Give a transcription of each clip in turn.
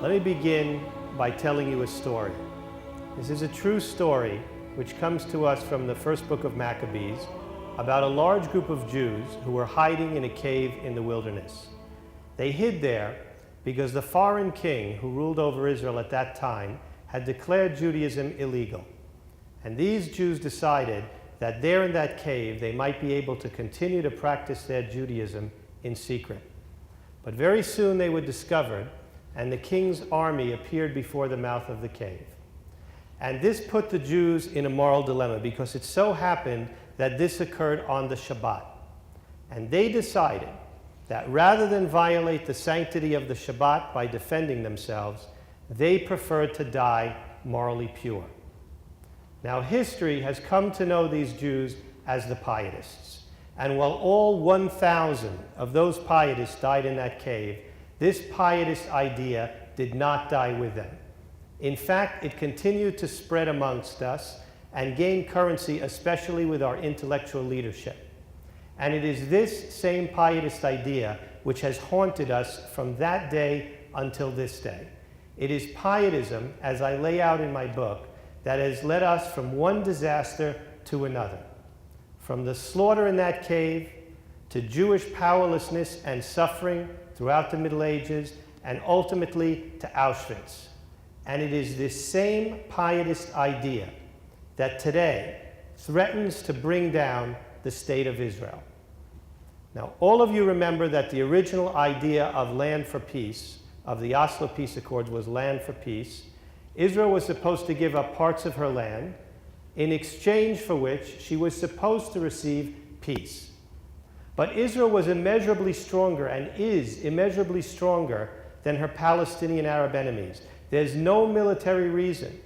Let me begin by telling you a story. This is a true story which comes to us from the first book of Maccabees about a large group of Jews who were hiding in a cave in the wilderness. They hid there because the foreign king who ruled over Israel at that time had declared Judaism illegal. And these Jews decided that there in that cave they might be able to continue to practice their Judaism in secret. But very soon they were discovered, and the king's army appeared before the mouth of the cave. And this put the Jews in a moral dilemma because it so happened that this occurred on the Shabbat. And they decided that rather than violate the sanctity of the Shabbat by defending themselves, they preferred to die morally pure. Now, history has come to know these Jews as the Pietists. And while all 1,000 of those Pietists died in that cave, this Pietist idea did not die with them. In fact, it continued to spread amongst us and gain currency, especially with our intellectual leadership. And it is this same Pietist idea which has haunted us from that day until this day. It is Pietism, as I lay out in my book, that has led us from one disaster to another. From the slaughter in that cave to Jewish powerlessness and suffering throughout the Middle Ages, and ultimately to Auschwitz. And it is this same Pietist idea that today threatens to bring down the state of Israel. Now, all of you remember that the original idea of land for peace, of the Oslo Peace Accords, was land for peace. Israel was supposed to give up parts of her land, in exchange for which she was supposed to receive peace. But Israel was immeasurably stronger and is immeasurably stronger than her Palestinian Arab enemies. There's no military reason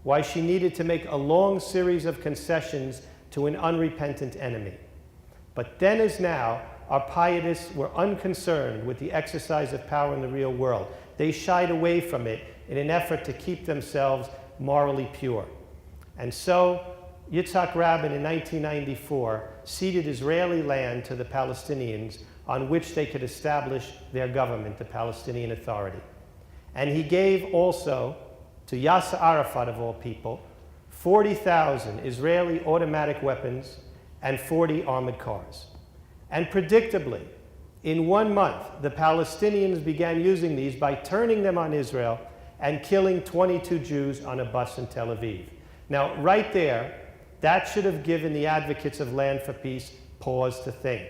why she needed to make a long series of concessions to an unrepentant enemy. But then as now, our Pietists were unconcerned with the exercise of power in the real world. They shied away from it in an effort to keep themselves morally pure. And so, Yitzhak Rabin in 1994 ceded Israeli land to the Palestinians on which they could establish their government, the Palestinian Authority. And he gave also to Yasser Arafat, of all people, 40,000 Israeli automatic weapons and 40 armored cars. And predictably, in 1 month, the Palestinians began using these by turning them on Israel and killing 22 Jews on a bus in Tel Aviv. Now, right there, that should have given the advocates of land for peace pause to think.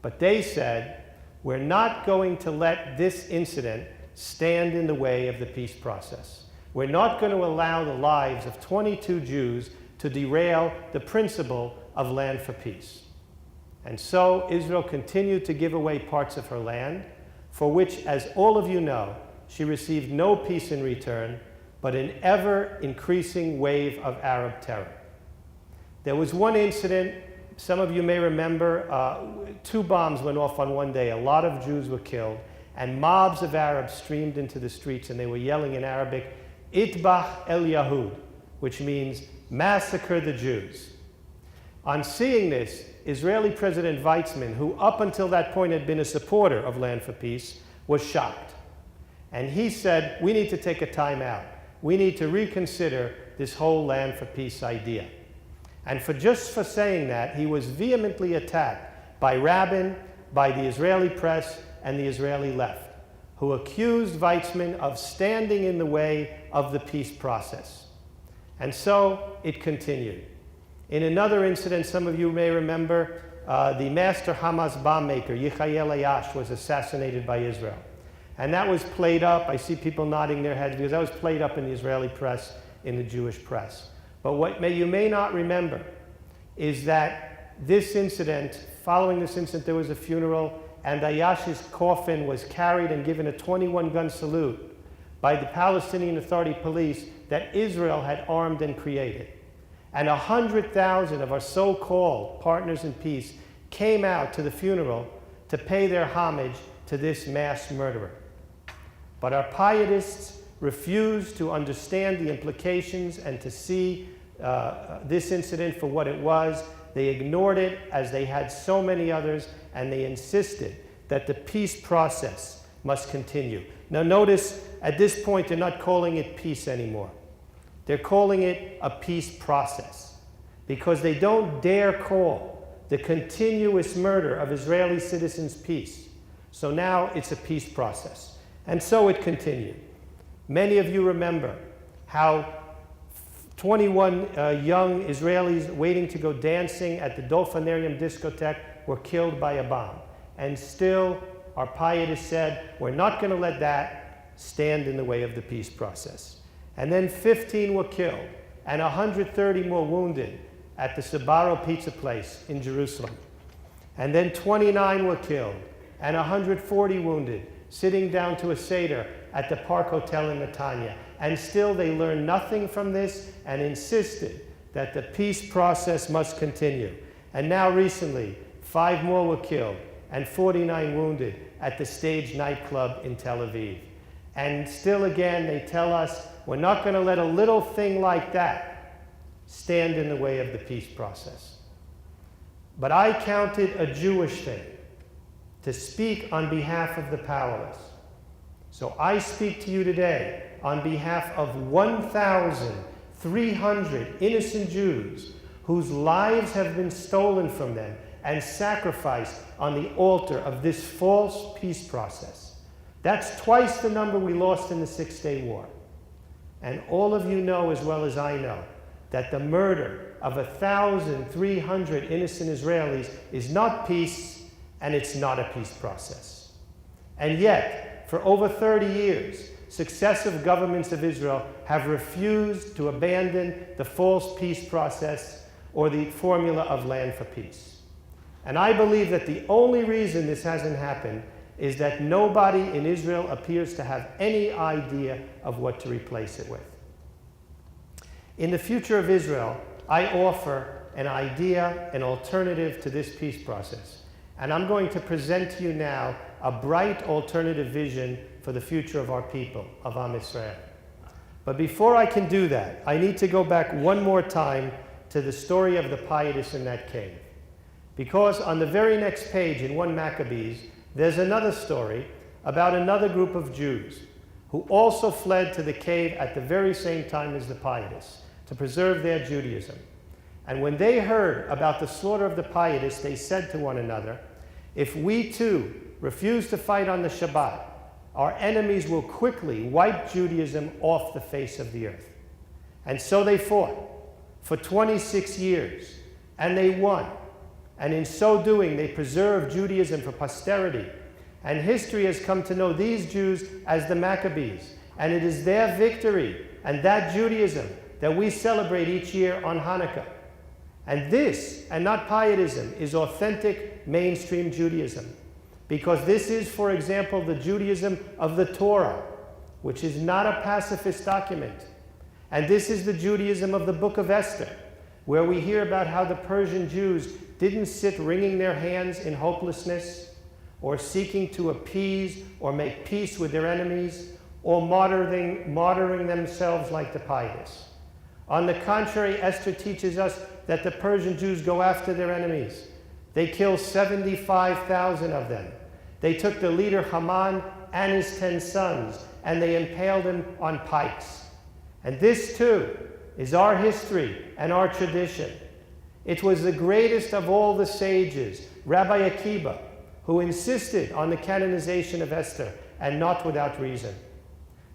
But they said, we're not going to let this incident stand in the way of the peace process. We're not going to allow the lives of 22 Jews to derail the principle of land for peace. And so Israel continued to give away parts of her land, for which, as all of you know, she received no peace in return, but an ever-increasing wave of Arab terror. There was one incident, some of you may remember, 2 bombs went off on one day. A lot of Jews were killed, and mobs of Arabs streamed into the streets, and they were yelling in Arabic, Itbah el Yahud, which means massacre the Jews. On seeing this, Israeli President Weizmann, who up until that point had been a supporter of land for peace, was shocked. And he said, we need to take a time out. We need to reconsider this whole land for peace idea. And just for saying that, he was vehemently attacked by Rabin, by the Israeli press, and the Israeli left, who accused Weizmann of standing in the way of the peace process. And so it continued. In another incident, some of you may remember, the master Hamas bomb maker, Yichayel Ayash, was assassinated by Israel. And that was played up. I see people nodding their heads because that was played up in the Israeli press, in the Jewish press. But what you may not remember is that this incident, following this incident, there was a funeral, and Ayash's coffin was carried and given a 21-gun salute by the Palestinian Authority police that Israel had armed and created. And 100,000 of our so-called partners in peace came out to the funeral to pay their homage to this mass murderer. But our Pietists refused to understand the implications and to see this incident for what it was. They ignored it, as they had so many others, and they insisted that the peace process must continue. Now notice, at this point, they're not calling it peace anymore. They're calling it a peace process, because they don't dare call the continuous murder of Israeli citizens peace. So now it's a peace process. And so it continued. Many of you remember how 21 young Israelis waiting to go dancing at the Dolphinarium discotheque were killed by a bomb. And still, our pietists said, we're not going to let that stand in the way of the peace process. And then 15 were killed and 130 more wounded at the Sbarro pizza place in Jerusalem. And then 29 were killed and 140 wounded, sitting down to a Seder at the Park Hotel in Netanya. And still they learned nothing from this and insisted that the peace process must continue. And now recently, 5 more were killed and 49 wounded at the Stage nightclub in Tel Aviv. And still again, they tell us, we're not going to let a little thing like that stand in the way of the peace process. But I count it a Jewish thing to speak on behalf of the powerless. So I speak to you today on behalf of 1,300 innocent Jews whose lives have been stolen from them and sacrificed on the altar of this false peace process. That's twice the number we lost in the Six-Day War. And all of you know as well as I know that the murder of 1,300 innocent Israelis is not peace, and it's not a peace process. And yet, for over 30 years, successive governments of Israel have refused to abandon the false peace process or the formula of land for peace. And I believe that the only reason this hasn't happened is that nobody in Israel appears to have any idea of what to replace it with. In the future of Israel, I offer an idea, an alternative to this peace process. And I'm going to present to you now a bright alternative vision for the future of our people, of Am Yisrael. But before I can do that, I need to go back one more time to the story of the pietists in that cave. Because on the very next page in 1 Maccabees, there's another story about another group of Jews who also fled to the cave at the very same time as the pietists to preserve their Judaism. And when they heard about the slaughter of the pietists, they said to one another, if we too refuse to fight on the Shabbat, our enemies will quickly wipe Judaism off the face of the earth. And so they fought for 26 years, and they won. And in so doing, they preserved Judaism for posterity. And history has come to know these Jews as the Maccabees. And it is their victory and that Judaism that we celebrate each year on Hanukkah. And this, and not pietism, is authentic mainstream Judaism. Because this is, for example, the Judaism of the Torah, which is not a pacifist document. And this is the Judaism of the Book of Esther, where we hear about how the Persian Jews didn't sit wringing their hands in hopelessness, or seeking to appease or make peace with their enemies, or martyring themselves like the pietists. On the contrary, Esther teaches us that the Persian Jews go after their enemies. They kill 75,000 of them. They took the leader Haman and his 10 sons, and they impaled him on pikes. And this too is our history and our tradition. It was the greatest of all the sages, Rabbi Akiba, who insisted on the canonization of Esther, and not without reason.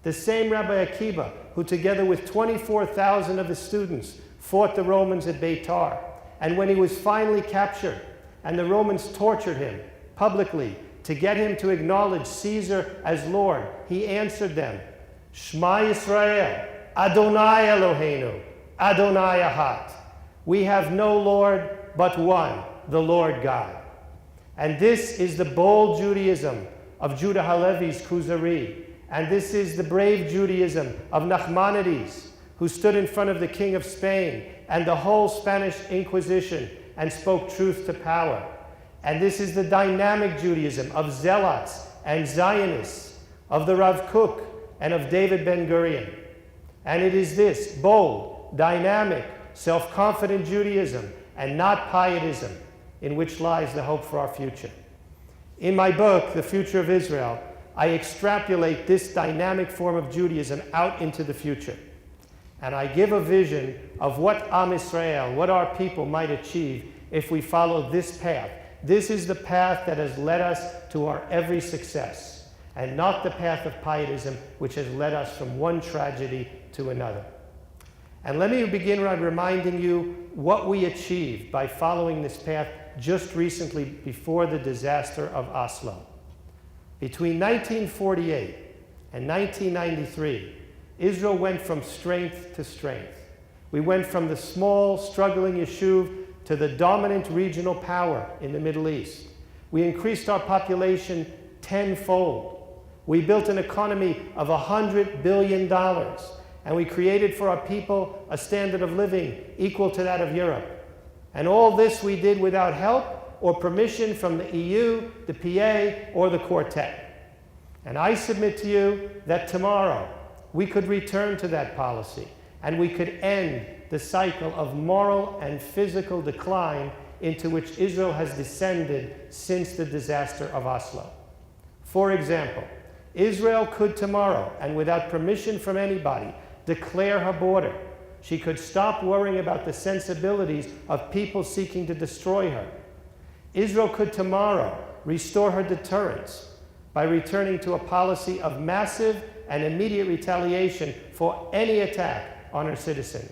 The same Rabbi Akiba who, together with 24,000 of his students, fought the Romans at Beitar. And when he was finally captured, and the Romans tortured him publicly to get him to acknowledge Caesar as Lord, he answered them, Shema Yisrael, Adonai Eloheinu, Adonai Ahad. We have no Lord but one, the Lord God. And this is the bold Judaism of Judah Halevi's Kuzari. And this is the brave Judaism of Nachmanides, who stood in front of the King of Spain and the whole Spanish Inquisition and spoke truth to power. And this is the dynamic Judaism of Zealots and Zionists, of the Rav Kook and of David Ben-Gurion. And it is this bold, dynamic, self-confident Judaism and not pietism in which lies the hope for our future. In my book, The Future of Israel, I extrapolate this dynamic form of Judaism out into the future. And I give a vision of what Am Israel, what our people might achieve if we follow this path. This is the path that has led us to our every success, and not the path of pietism, which has led us from one tragedy to another. And let me begin by reminding you what we achieved by following this path just recently before the disaster of Oslo. Between 1948 and 1993, Israel went from strength to strength. We went from the small, struggling Yishuv to the dominant regional power in the Middle East. We increased our population tenfold. We built an economy of $100 billion, and we created for our people a standard of living equal to that of Europe. And all this we did without help or permission from the EU, the PA, or the Quartet. And I submit to you that tomorrow we could return to that policy, and we could end the cycle of moral and physical decline into which Israel has descended since the disaster of Oslo. For example, Israel could tomorrow, and without permission from anybody, declare her border. She could stop worrying about the sensibilities of people seeking to destroy her. Israel could tomorrow restore her deterrence by returning to a policy of massive and immediate retaliation for any attack on her citizens.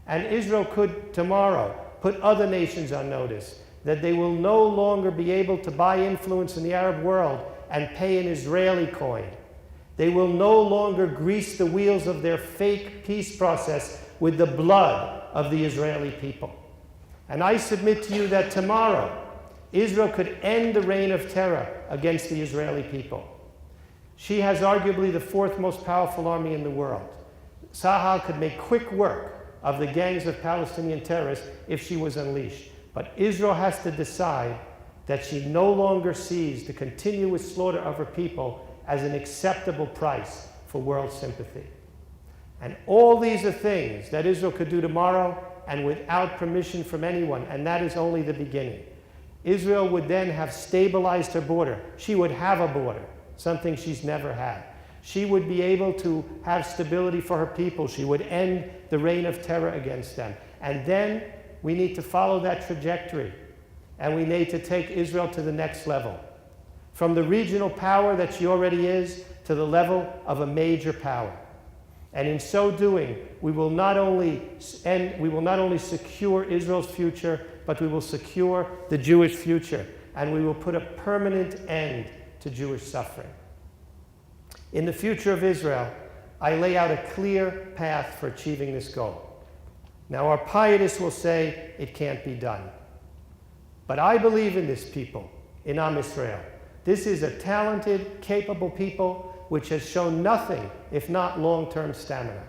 And Israel could tomorrow put other nations on notice that they will no longer be able to buy influence in the Arab world and pay an Israeli coin. They will no longer grease the wheels of their fake peace process with the blood of the Israeli people. And I submit to you that tomorrow, Israel could end the reign of terror against the Israeli people. She has arguably the fourth most powerful army in the world. Tzahal could make quick work of the gangs of Palestinian terrorists if she was unleashed. But Israel has to decide that she no longer sees the continuous slaughter of her people as an acceptable price for world sympathy. And all these are things that Israel could do tomorrow and without permission from anyone, and that is only the beginning. Israel would then have stabilized her border. She would have a border, something she's never had. She would be able to have stability for her people. She would end the reign of terror against them. And then we need to follow that trajectory, and we need to take Israel to the next level. From the regional power that she already is to the level of a major power. And in so doing, we will not only secure Israel's future, but we will secure the Jewish future, and we will put a permanent end to Jewish suffering. In the future of Israel, I lay out a clear path for achieving this goal. Now, our pietists will say it can't be done. But I believe in this people, in Am Israel. This is a talented, capable people which has shown nothing if not long-term stamina.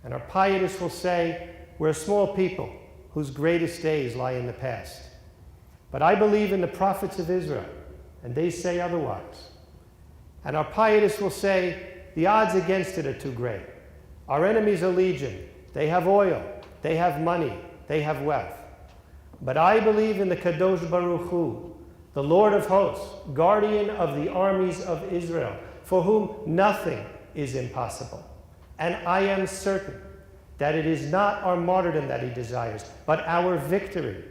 And our pietists will say, we're a small people whose greatest days lie in the past. But I believe in the prophets of Israel, and they say otherwise. And our pietists will say, the odds against it are too great. Our enemies are legion. They have oil, they have money, they have wealth. But I believe in the Kadosh Baruch Hu, the Lord of hosts, guardian of the armies of Israel, for whom nothing is impossible. And I am certain that it is not our martyrdom that he desires, but our victory,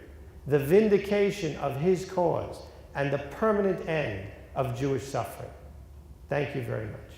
the vindication of his cause, and the permanent end of Jewish suffering. Thank you very much.